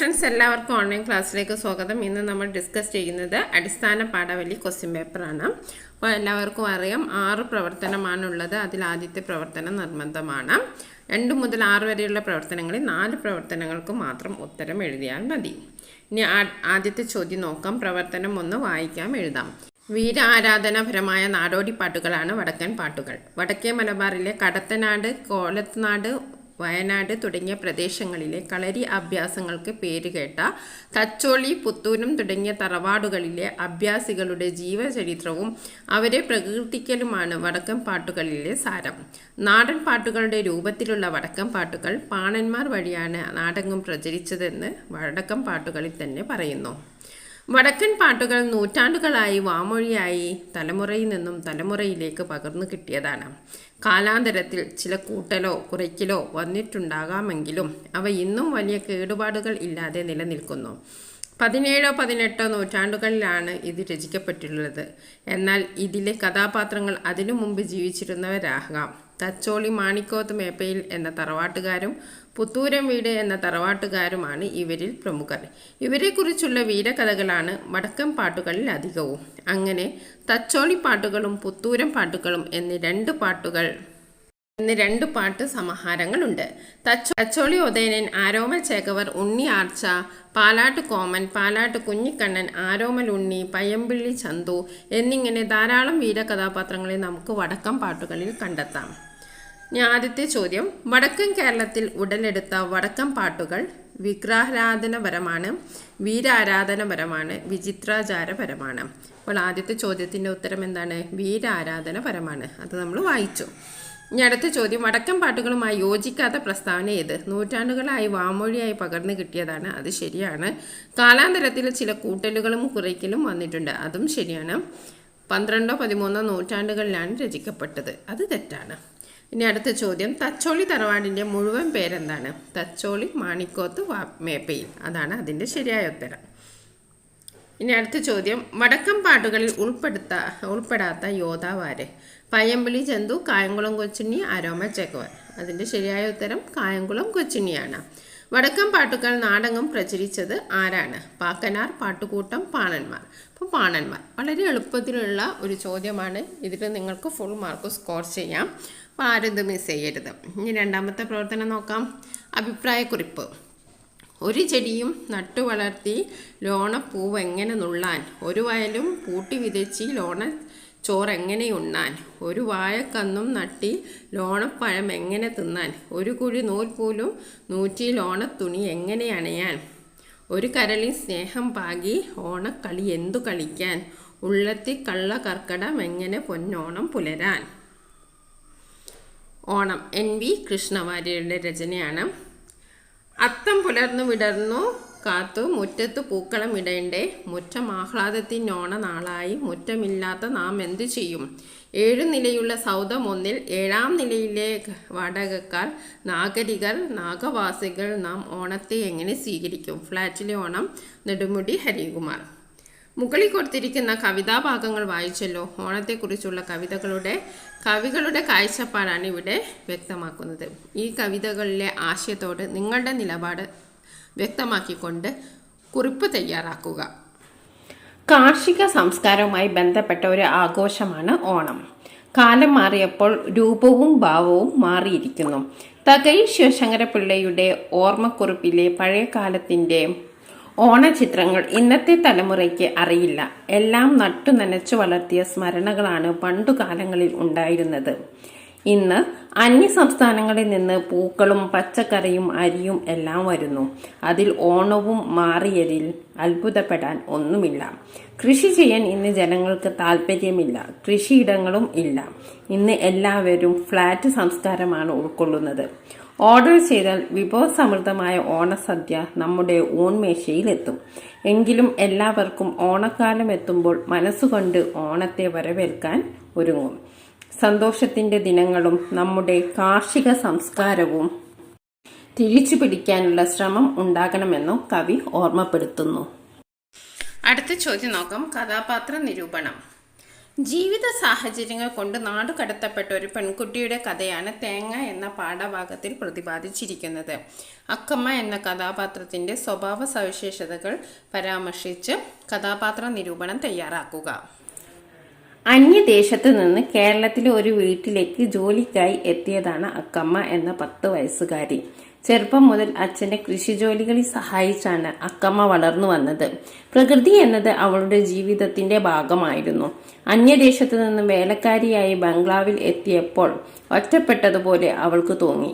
Friends, എല്ലാവർക്കും online ക്ലാസ്സിലേക്ക് സ്വാഗതം. ഇന്ന് നമ്മൾ ഡിസ്കസ് ചെയ്യുന്നത് അടിസ്ഥാന പാഠവലി ക്വസ്റ്റ്യൻ പേപ്പറാണ്. അപ്പോൾ എല്ലാവർക്കും അറിയാം 6 പ്രവർത്തനമാണുള്ളത്. അതിൽ ആദ്യത്തെ പ്രവർത്തനം നിർബന്ധമാണ്. 2 മുതൽ 6 വരെയുള്ള പ്രവർത്തനങ്ങളിൽ 4 പ്രവർത്തനങ്ങൾക്ക് മാത്രം ഉത്തരം എഴുതിയാൽ മതി. ഇനി ആദ്യത്തെ ചോദ്യം നോക്കാം. പ്രവർത്തനം 1 വായിക്കാം, എഴുതാം. വീര ആരാധനാപരമായ നാടോടി പാട്ടുകളാണ് വടക്കൻ പാട്ടുകൾ. വടക്കേ മലബാറിലെ കടത്തനാട്, കോലത്തുനാട്, വയനാട് തുടങ്ങിയ പ്രദേശങ്ങളിലെ കളരി അഭ്യാസങ്ങൾക്ക് പേരുകേട്ട തച്ചോളി, പുത്തൂരും തുടങ്ങിയ തറവാടുകളിലെ അഭ്യാസികളുടെ ജീവചരിത്രവും അവരെ പ്രകീർത്തിക്കലുമാണ് വടക്കൻ പാട്ടുകളിലെ സാരം. നാടൻ പാട്ടുകളുടെ രൂപത്തിലുള്ള വടക്കൻ പാട്ടുകൾ പാണന്മാർ വഴിയാണ് നാടെങ്ങും പ്രചരിച്ചതെന്ന് വടക്കൻ പാട്ടുകളിൽ തന്നെ പറയുന്നു. വടക്കൻ പാട്ടുകൾ നൂറ്റാണ്ടുകളായി വാമൊഴിയായി തലമുറയിൽ നിന്നും തലമുറയിലേക്ക് പകർന്നു കിട്ടിയതാണ്. കാലാന്തരത്തിൽ ചില കൂട്ടലോ കുറയ്ക്കലോ വന്നിട്ടുണ്ടാകാമെങ്കിലും അവ ഇന്നും വലിയ കേടുപാടുകൾ ഇല്ലാതെ നിലനിൽക്കുന്നു. 17 18 നൂറ്റാണ്ടുകളിലാണ് ഇത് രചിക്കപ്പെട്ടിട്ടുള്ളത്. എന്നാൽ ഇതിലെ കഥാപാത്രങ്ങൾ അതിനു മുമ്പ് ജീവിച്ചിരുന്നവരാകാം. തച്ചോളി മാണിക്കോത്ത് മേപ്പയിൽ എന്ന തറവാട്ടുകാരും പുത്തൂരം വീട് എന്ന തറവാട്ടുകാരുമാണ് ഇവരിൽ പ്രമുഖർ. ഇവരെക്കുറിച്ചുള്ള വീരകഥകളാണ് വടക്കൻ പാട്ടുകളിൽ അധികവും. അങ്ങനെ തച്ചോളി പാട്ടുകളും പുത്തൂരം പാട്ടുകളും എന്നീ രണ്ട് പാട്ട് സമാഹാരങ്ങളുണ്ട്. തച്ചോളി ഉദയനൻ, ആരോമൽ ചേകവർ, ഉണ്ണി ആർച്ച, പാലാട്ട് കോമൻ, പാലാട്ട് കുഞ്ഞിക്കണ്ണൻ, ആരോമൽ ഉണ്ണി, പയ്യമ്പിള്ളി ചന്തു എന്നിങ്ങനെ ധാരാളം വീരകഥാപാത്രങ്ങളെ നമുക്ക് വടക്കൻ പാട്ടുകളിൽ കണ്ടെത്താം. ഇനി ആദ്യത്തെ ചോദ്യം. വടക്കൻ കേരളത്തിൽ ഉടലെടുത്ത വടക്കൻ പാട്ടുകൾ വിഗ്രഹാരാധനപരമാണ്, വീരാരാധനപരമാണ്, വിചിത്രാചാരപരമാണ്. അപ്പോൾ ആദ്യത്തെ ചോദ്യത്തിൻ്റെ ഉത്തരം എന്താണ്? വീരാരാധനപരമാണ്. അത് നമ്മൾ വായിച്ചു. ഇനി അടുത്ത ചോദ്യം. വടക്കൻ പാട്ടുകളുമായി യോജിക്കാത്ത പ്രസ്താവന ഏത്? നൂറ്റാണ്ടുകളായി വാമൊഴിയായി പകർന്നു കിട്ടിയതാണ്. അത് ശരിയാണ്. കാലാന്തരത്തിൽ ചില കൂട്ടലുകളും കുറയ്ക്കലും വന്നിട്ടുണ്ട്. അതും ശരിയാണ്. 12 13 നൂറ്റാണ്ടുകളിലാണ് രചിക്കപ്പെട്ടത്. അത് തെറ്റാണ്. ഇനി അടുത്ത ചോദ്യം. തച്ചോളി തറവാടിൻ്റെ മുഴുവൻ പേരെന്താണ്? തച്ചോളി മാണിക്കോത്ത് മേപ്പയിൽ. അതാണ് അതിൻ്റെ ശരിയായ ഉത്തരം. ഇനി അടുത്ത ചോദ്യം. വടക്കൻ പാട്ടുകളിൽ ഉൾപ്പെടാത്ത യോദ്ധാവാര്? പയ്യമ്പിള്ളി ചന്തു, കായംകുളം കൊച്ചുണ്ണി, ആരോമൽ ചേകവർ. അതിൻ്റെ ശരിയായ ഉത്തരം കായംകുളം കൊച്ചുണ്ണിയാണ്. വടക്കൻ പാട്ടുകൾ നാടെങ്ങും പ്രചരിച്ചത് ആരാണ്? പാക്കനാർ, പാട്ടുകൂട്ടം, പാണന്മാർ. അപ്പോൾ പാണന്മാർ വളരെ എളുപ്പത്തിലുള്ള ഒരു ചോദ്യമാണ്. ഇതിൽ നിങ്ങൾക്ക് ഫുൾ മാർക്ക് സ്കോർ ചെയ്യാം. അപ്പോൾ ആരും ഇത് മിസ് ചെയ്യരുത്. ഇനി രണ്ടാമത്തെ പ്രവർത്തനം നോക്കാം. അഭിപ്രായക്കുറിപ്പ്. ഒരു ചെടിയും നട്ടു വളർത്തി ലോണപ്പൂവ് എങ്ങനെ നുള്ളാൻ? ഒരു വയലും പൂട്ടി വിതച്ചി ലോണ ചോറെങ്ങനെ ഉണ്ണാൻ? ഒരു വാഴക്കന്നും നട്ടി ലോണപ്പഴം എങ്ങനെ തിന്നാൻ? ഒരു കുഴി നൂൽപൂലും 100 ലോണത്തുണി എങ്ങനെ അണയാൻ? ഒരു കരളി സ്നേഹം പാകി ഓണക്കളി എന്തു കളിക്കാൻ? ഉള്ളത്തി കള്ള കർക്കടം എങ്ങനെ പൊന്നോണം പുലരാൻ? ഓണം NV കൃഷ്ണവാര്യരുടെ രചനയാണ്. അത്തം പുലർന്നു വിടർന്നു കാത്തു മുറ്റത്ത് പൂക്കളം ഇടേണ്ടേ, മുറ്റം ആഹ്ലാദത്തിനോണ നാളായി മുറ്റമില്ലാത്ത നാം എന്തു ചെയ്യും? 7 നിലയുള്ള സൗധം ഒന്നിൽ 7ാം നിലയിലെ വാടകക്കാർ നാഗരികർ നാഗവാസികൾ നാം ഓണത്തെ എങ്ങനെ സ്വീകരിക്കും? ഫ്ലാറ്റിലെ ഓണം, നെടുമുടി ഹരികുമാർ. മുകളിൽ കൊടുത്തിരിക്കുന്ന കവിതാഭാഗങ്ങൾ വായിച്ചല്ലോ. ഓണത്തെക്കുറിച്ചുള്ള കവികളുടെ കാഴ്ചപ്പാടാണ് ഇവിടെ വ്യക്തമാക്കുന്നത്. ഈ കവിതകളിലെ ആശയത്തോട് നിങ്ങളുടെ നിലപാട് വ്യക്തമാക്കിക്കൊണ്ട് കുറിപ്പ് തയ്യാറാക്കുക. കാർഷിക സംസ്കാരവുമായി ബന്ധപ്പെട്ട ഒരു ആഘോഷമാണ് ഓണം. കാലം മാറിയപ്പോൾ രൂപവും ഭാവവും മാറിയിരിക്കുന്നു. തകഴി ശിവശങ്കരപിള്ളയുടെ ഓർമ്മക്കുറിപ്പിലെ പഴയ കാലത്തിൻ്റെ ഓണചിത്രങ്ങൾ ഇന്നത്തെ തലമുറയ്ക്ക് അറിയില്ല. എല്ലാം നട്ടു നനച്ചു വളർത്തിയ സ്മരണകളാണ് പണ്ടുകാലങ്ങളിൽ ഉണ്ടായിരുന്നത്. ഇന്ന് അന്യ സംസ്ഥാനങ്ങളിൽ നിന്ന് പൂക്കളും പച്ചക്കറിയും അരിയും എല്ലാം വരുന്നു. അതിൽ ഓണവും മാറിയതിൽ അത്ഭുതപ്പെടാൻ ഒന്നുമില്ല. കൃഷി ചെയ്യാൻ ഇന്ന് ജനങ്ങൾക്ക് താല്പര്യമില്ല. കൃഷിയിടങ്ങളും ഇല്ല. ഇന്ന് എല്ലാവരും ഫ്ലാറ്റ് സംസ്കാരമാണ് ഉൾക്കൊള്ളുന്നത്. ഓർഡർ ചെയ്താൽ വിഭവസമൃദ്ധമായ ഓണസദ്യ നമ്മുടെ ഊൺമേശയിലെത്തും. എങ്കിലും എല്ലാവർക്കും ഓണക്കാലം എത്തുമ്പോൾ മനസ്സുകൊണ്ട് ഓണത്തെ വരവേൽക്കാൻ ഒരുങ്ങും. സന്തോഷത്തിൻ്റെ ദിനങ്ങളും നമ്മുടെ കാർഷിക സംസ്കാരവും തിരിച്ചു പിടിക്കാനുള്ള ശ്രമം ഉണ്ടാകണമെന്നും കവി ഓർമ്മപ്പെടുത്തുന്നു. അടുത്ത ചോദ്യം നോക്കാം. കഥാപാത്ര നിരൂപണം. ജീവിത സാഹചര്യങ്ങൾ കൊണ്ട് നാടുകടത്തപ്പെട്ട ഒരു പെൺകുട്ടിയുടെ കഥയാണ് തേങ്ങ എന്ന പാഠഭാഗത്തിൽ പ്രതിപാദിച്ചിരിക്കുന്നത്. അക്കമ്മ എന്ന കഥാപാത്രത്തിന്റെ സ്വഭാവ സവിശേഷതകൾ പരാമർശിച്ച് കഥാപാത്ര നിരൂപണം തയ്യാറാക്കുക. അന്യദേശത്ത് നിന്ന് കേരളത്തിലെ ഒരു വീട്ടിലേക്ക് ജോലിക്കായി എത്തിയതാണ് അക്കമ്മ എന്ന 10 വയസ്സുകാരി. ചെറുപ്പം മുതൽ അച്ഛന്റെ കൃഷിജോലികളിൽ സഹായിച്ചാണ് അക്കമ്മ വളർന്നു വന്നത്. പ്രകൃതി എന്നത് അവളുടെ ജീവിതത്തിന്റെ ഭാഗമായിരുന്നു. അന്യദേശത്തു നിന്ന് വേലക്കാരിയായി ബംഗ്ലാവിൽ എത്തിയപ്പോൾ ഒറ്റപ്പെട്ടതുപോലെ അവൾക്ക് തോന്നി.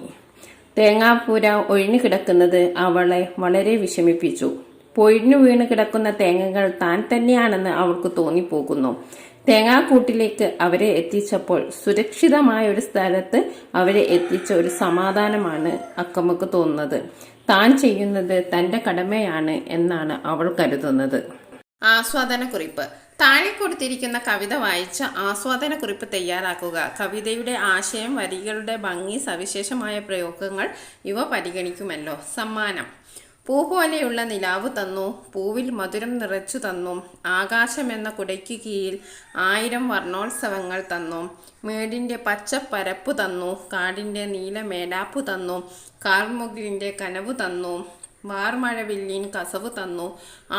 തേങ്ങാപ്പൂര ഒഴിഞ്ഞു കിടക്കുന്നത് അവളെ വളരെ വിഷമിപ്പിച്ചു. പൊഴിഞ്ഞു വീണ് കിടക്കുന്ന തേങ്ങകൾ താൻ തന്നെയാണെന്ന് അവൾക്ക് തോന്നിപ്പോകുന്നു. തേങ്ങാക്കൂട്ടിലേക്ക് അവരെ എത്തിച്ചപ്പോൾ സുരക്ഷിതമായ ഒരു സ്ഥലത്ത് അവരെ എത്തിച്ച ഒരു സമാധാനമാണ് അക്കമ്മക്ക് തോന്നുന്നത്. താൻ ചെയ്യുന്നത് തന്റെ കടമയാണ് എന്നാണ് അവൾ കരുതുന്നത്. ആസ്വാദനക്കുറിപ്പ്. താഴെ കൊടുത്തിരിക്കുന്ന കവിത വായിച്ച് ആസ്വാദനക്കുറിപ്പ് തയ്യാറാക്കുക. കവിതയുടെ ആശയം, വരികളുടെ ഭംഗി, സവിശേഷമായ പ്രയോഗങ്ങൾ ഇവ പരിഗണിക്കുമല്ലോ. സമ്മാനം: പൂ പോലെയുള്ള നിലാവ് തന്നു, പൂവിൽ മധുരം നിറച്ചു തന്നു, ആകാശമെന്ന കുടയ്ക്ക് കീഴിൽ 1000 വർണ്ണോത്സവങ്ങൾ തന്നു, മേടിൻ്റെ പച്ചപ്പരപ്പു തന്നു, കാടിൻ്റെ നീല മേലാപ്പു തന്നു, കാർമുകിലിൻ്റെ കനവ് തന്നു, വാർമഴവില്ലിൻ കസവ് തന്നു,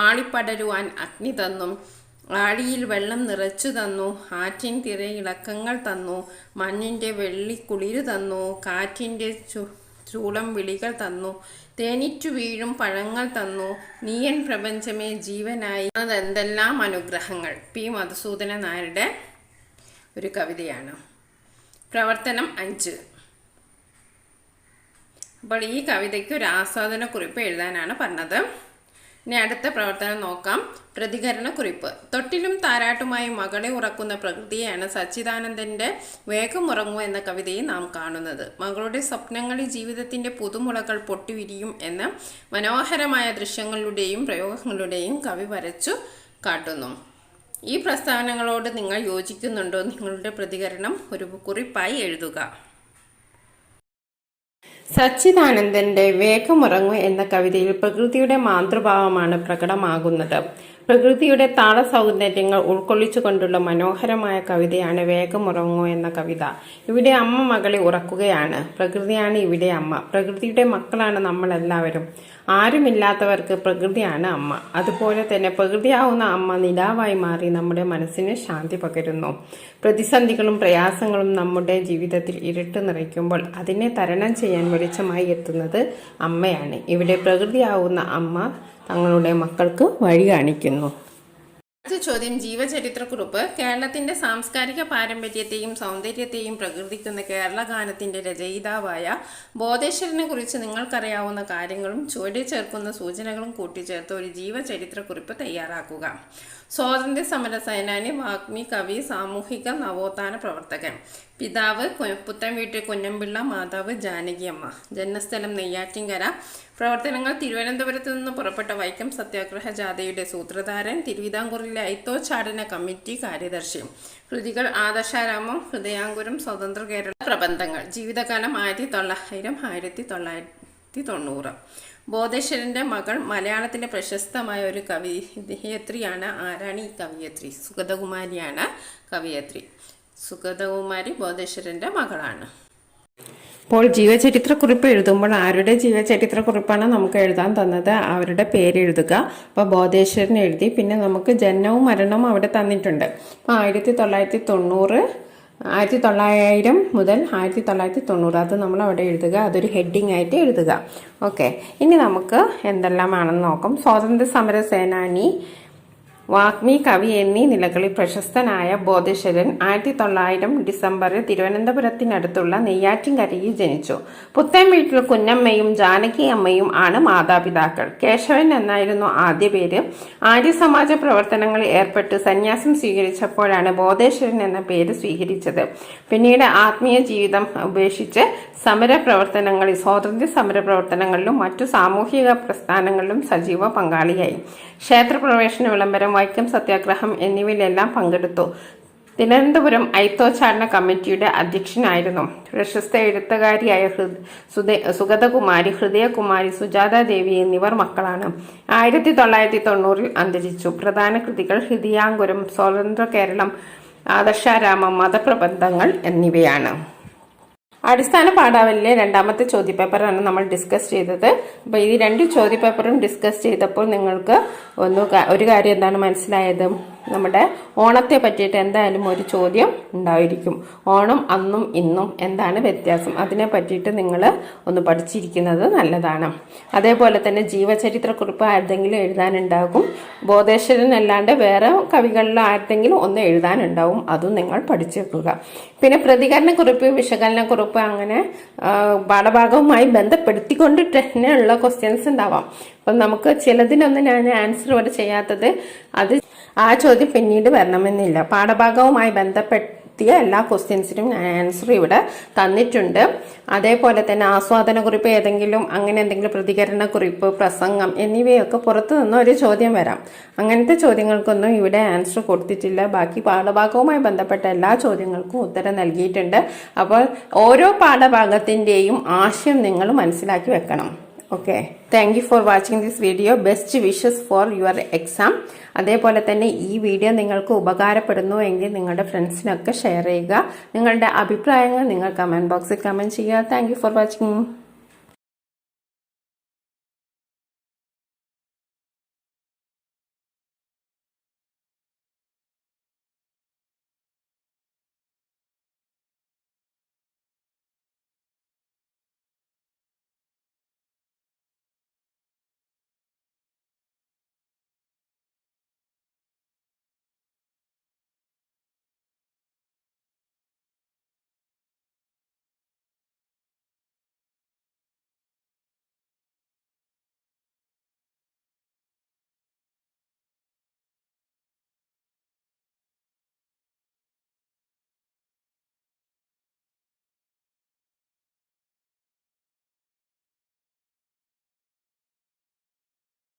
ആളിപ്പടരുവാൻ അഗ്നി തന്നു, ആഴിയിൽ വെള്ളം നിറച്ചു തന്നു, ആറ്റിൻ തിരയിളക്കങ്ങൾ തന്നു, മഞ്ഞിൻ്റെ വെള്ളിക്കുളിരു തന്നു, കാറ്റിൻ്റെ ചൂളം വിളികൾ തന്നു, തേനിറ്റു വീഴും പഴങ്ങൾ തന്നു, നീയൻ പ്രപഞ്ചമേ ജീവനായി. അതെന്തെല്ലാം അനുഗ്രഹങ്ങൾ. പി മധുസൂദനൻ നായരുടെ ഒരു കവിതയാണ്. പ്രവർത്തനം 5. അപ്പോൾ ഈ കവിതയ്ക്ക് ഒരു ആസ്വാദനക്കുറിപ്പ് എഴുതാനാണ് പറഞ്ഞത്. ഇനി അടുത്ത പ്രവർത്തനം നോക്കാം. പ്രതികരണക്കുറിപ്പ്. തൊട്ടിലും താരാട്ടുമായി മകളെ ഉറക്കുന്ന പ്രകൃതിയെയാണ് സച്ചിദാനന്ദന്റെ വേഗമുറങ്ങൂ എന്ന കവിതയിൽ നാം കാണുന്നത്. മകളുടെ സ്വപ്നങ്ങളിൽ ജീവിതത്തിന്റെ പുതുമുളകൾ പൊട്ടിവിരിയും എന്ന മനോഹരമായ ദൃശ്യങ്ങളുടെയും പ്രയോഗങ്ങളുടെയും കവി വരച്ചു കാട്ടുന്നു. ഈ പ്രസ്താവനകളോട് നിങ്ങൾ യോജിക്കുന്നുണ്ടോ? നിങ്ങളുടെ പ്രതികരണം ഒരു കുറിപ്പായി എഴുതുക. സച്ചിദാനന്ദന്റെ വേഗമുറങ്ങൂ എന്ന കവിതയിൽ പ്രകൃതിയുടെ മാതൃഭാവമാണ് പ്രകടമാകുന്നത്. പ്രകൃതിയുടെ താള സൗന്ദര്യങ്ങൾ ഉൾക്കൊള്ളിച്ചുകൊണ്ടുള്ള മനോഹരമായ കവിതയാണ് വേഗമുറങ്ങൂ എന്ന കവിത. ഇവിടെ അമ്മ മകളെ ഉറക്കുകയാണ്. പ്രകൃതിയാണ് ഇവിടെ അമ്മ. പ്രകൃതിയുടെ മക്കളാണ് നമ്മളെല്ലാവരും. ആരുമില്ലാത്തവർക്ക് പ്രകൃതിയാണ് അമ്മ. അതുപോലെ തന്നെ പ്രകൃതിയാവുന്ന അമ്മ നിലാവായി മാറി നമ്മുടെ മനസ്സിന് ശാന്തി പകരുന്നു. പ്രതിസന്ധികളും പ്രയാസങ്ങളും നമ്മുടെ ജീവിതത്തിൽ ഇരുട്ട് നിറയ്ക്കുമ്പോൾ അതിനെ തരണം ചെയ്യാൻ വെളിച്ചമായി എത്തുന്നത് അമ്മയാണ്. ഇവിടെ പ്രകൃതിയാവുന്ന അമ്മ തങ്ങളുടെ മക്കൾക്ക് വഴി കാണിക്കുന്നു. അടുത്ത ചോദ്യം, ജീവചരിത്രക്കുറിപ്പ്. കേരളത്തിന്റെ സാംസ്കാരിക പാരമ്പര്യത്തെയും സൗന്ദര്യത്തെയും പ്രകീർത്തിക്കുന്ന കേരള ഗാനത്തിന്റെ രചയിതാവായ ബോധേശ്വരനെ കുറിച്ച് നിങ്ങൾക്കറിയാവുന്ന കാര്യങ്ങളും ചുവടെ ചേർക്കുന്ന സൂചനകളും കൂട്ടിച്ചേർത്ത് ഒരു ജീവചരിത്രക്കുറിപ്പ് തയ്യാറാക്കുക. സ്വാതന്ത്ര്യ സമര സേനാനി, വാഗ്മി, കവി, സാമൂഹിക നവോത്ഥാന പ്രവർത്തകൻ. പിതാവ് പുത്തൻവീട്ടിൽ കുഞ്ഞമ്പിള്ള, മാതാവ് ജാനകിയമ്മ. ജന്മസ്ഥലം നെയ്യാറ്റിൻകര. പ്രവർത്തനങ്ങൾ: തിരുവനന്തപുരത്ത് നിന്ന് പുറപ്പെട്ട വൈക്കം സത്യാഗ്രഹ ജാഥയുടെ സൂത്രധാരൻ, തിരുവിതാംകൂറിലെ ഐത്തോച്ചാടന കമ്മിറ്റി കാര്യദർശി. കൃതികൾ: ആദർശാരാമം, ഹൃദയാങ്കുരം, സ്വതന്ത്ര കേരള. പ്രബന്ധങ്ങൾ: ജീവിതകാലം 1900-1990. ബോധേശ്വരന്റെ മകൾ മലയാളത്തിലെ പ്രശസ്തമായ ഒരു കവയിത്രിയാണ്. ആരാണ് ഈ കവയിത്രി? സുഗതകുമാരിയാണ് കവയിത്രി. സുഗതകുമാരി ബോധേശ്വരന്റെ മകളാണ്. അപ്പോൾ ജീവചരിത്രക്കുറിപ്പ് എഴുതുമ്പോൾ ആരുടെ ജീവചരിത്രക്കുറിപ്പാണ് നമുക്ക് എഴുതാൻ തന്നത്? അവരുടെ പേര് എഴുതുക. അപ്പോൾ ബോധേശ്വരൻ എഴുതി. പിന്നെ നമുക്ക് ജനനവും മരണവും അവിടെ തന്നിട്ടുണ്ട്. അപ്പോൾ 1900 മുതൽ 1990 അത് നമ്മൾ അവിടെ എഴുതുക. അതൊരു ഹെഡിങ് ആയിട്ട് എഴുതുക. ഓക്കെ, ഇനി നമുക്ക് എന്തെല്ലാമാണെന്ന് നോക്കാം. സ്വാതന്ത്ര്യ സമര സേനാനി, വാഗ്മി, കവി എന്നീ നിലകളിൽ പ്രശസ്തനായ ബോധേശ്വരൻ 1900 ഡിസംബറിൽ തിരുവനന്തപുരത്തിനടുത്തുള്ള നെയ്യാറ്റിൻകരയിൽ ജനിച്ചു. പുത്തൻവീട്ടിൽ കുഞ്ഞമ്മയും ജാനകി അമ്മയും ആണ് മാതാപിതാക്കൾ. കേശവൻ എന്നായിരുന്നു ആദ്യ പേര്. ആര്യസമാജ പ്രവർത്തനങ്ങളിൽ ഏർപ്പെട്ട് സന്യാസം സ്വീകരിച്ചപ്പോഴാണ് ബോധേശ്വരൻ എന്ന പേര് സ്വീകരിച്ചത്. പിന്നീട് ആത്മീയ ജീവിതം ഉപേക്ഷിച്ച് സ്വാതന്ത്ര്യ സമര പ്രവർത്തനങ്ങളിലും മറ്റു സാമൂഹിക പ്രസ്ഥാനങ്ങളിലും സജീവ പങ്കാളിയായി. ക്ഷേത്രപ്രവേശന വിളംബരം, വൈക്കം സത്യാഗ്രഹം എന്നിവയിലെല്ലാം പങ്കെടുത്തു. തിരുവനന്തപുരം ഐത്തോച്ചാടന കമ്മിറ്റിയുടെ അധ്യക്ഷനായിരുന്നു. പ്രശസ്ത എഴുത്തുകാരിയായ സുഗതകുമാരി, ഹൃദയകുമാരി, സുജാത ദേവി എന്നിവർ മക്കളാണ്. 1990 അന്തരിച്ചു. പ്രധാന കൃതികൾ: ഹൃദയാങ്കുരം, സ്വതന്ത്ര കേരളം, ആദർശാരാമം, മതപ്രബന്ധങ്ങൾ എന്നിവയാണ്. അടിസ്ഥാന പാഠാവലിയിലെ രണ്ടാമത്തെ ചോദ്യപേപ്പറാണ് നമ്മൾ ഡിസ്കസ് ചെയ്തത്. അപ്പോൾ ഈ രണ്ട് ചോദ്യപേപ്പറും ഡിസ്കസ് ചെയ്തപ്പോൾ നിങ്ങൾക്ക് ഒരു കാര്യം എന്താണ് മനസ്സിലായത്? നമ്മുടെ ഓണത്തെ പറ്റിയിട്ട് എന്തായാലും ഒരു ചോദ്യം ഉണ്ടായിരിക്കും. ഓണം അന്നും ഇന്നും എന്താണ് വ്യത്യാസം, അതിനെ പറ്റിയിട്ട് നിങ്ങൾ ഒന്ന് പഠിച്ചിരിക്കുന്നത് നല്ലതാണ്. അതേപോലെ തന്നെ ജീവചരിത്രക്കുറിപ്പ് ആരുടെങ്കിലും എഴുതാനുണ്ടാകും. ബോധേശ്വരനല്ലാണ്ട് വേറെ കവികളിൽ ആരുടെങ്കിലും ഒന്ന് എഴുതാനുണ്ടാവും, അതും നിങ്ങൾ പഠിച്ചെടുക്കുക. പിന്നെ പ്രതികരണക്കുറിപ്പ്, വിശകലനക്കുറിപ്പ്, അങ്ങനെ പാഠഭാഗവുമായി ബന്ധപ്പെടുത്തിക്കൊണ്ട് തന്നെയുള്ള ക്വസ്റ്റ്യൻസ് ഉണ്ടാവാം. അപ്പം നമുക്ക് ചിലതിനൊന്നും ഞാൻ ആൻസർ ഇവിടെ ചെയ്യാത്തത് അത് ആ ചോദ്യം പിന്നീട് വരണമെന്നില്ല. പാഠഭാഗവുമായി ബന്ധപ്പെടുത്തിയ എല്ലാ ക്വസ്റ്റ്യൻസിനും ഞാൻ ആൻസർ ഇവിടെ തന്നിട്ടുണ്ട്. അതേപോലെ തന്നെ ആസ്വാദനക്കുറിപ്പ് ഏതെങ്കിലും അങ്ങനെ എന്തെങ്കിലും പ്രതികരണക്കുറിപ്പ്, പ്രസംഗം എന്നിവയൊക്കെ പുറത്തു നിന്ന് ഒരു ചോദ്യം വരാം. അങ്ങനത്തെ ചോദ്യങ്ങൾക്കൊന്നും ഇവിടെ ആൻസർ കൊടുത്തിട്ടില്ല. ബാക്കി പാഠഭാഗവുമായി ബന്ധപ്പെട്ട എല്ലാ ചോദ്യങ്ങൾക്കും ഉത്തരം നൽകിയിട്ടുണ്ട്. അപ്പോൾ ഓരോ പാഠഭാഗത്തിൻ്റെയും ആശയം നിങ്ങൾ മനസ്സിലാക്കി വെക്കണം. Okay, thank you for watching this video. Best wishes for your exam. അതേപോലെ തന്നെ ഈ വീഡിയോ നിങ്ങൾക്ക് ഉപകാരപ്പെടുന്നു എങ്കിൽ നിങ്ങളുടെ ഫ്രണ്ട്സിനൊക്കെ ഷെയർ ചെയ്യുക. നിങ്ങളുടെ അഭിപ്രായങ്ങൾ നിങ്ങൾ കമൻറ്റ് ബോക്സിൽ കമൻറ്റ് ചെയ്യുക. Thank you for watching.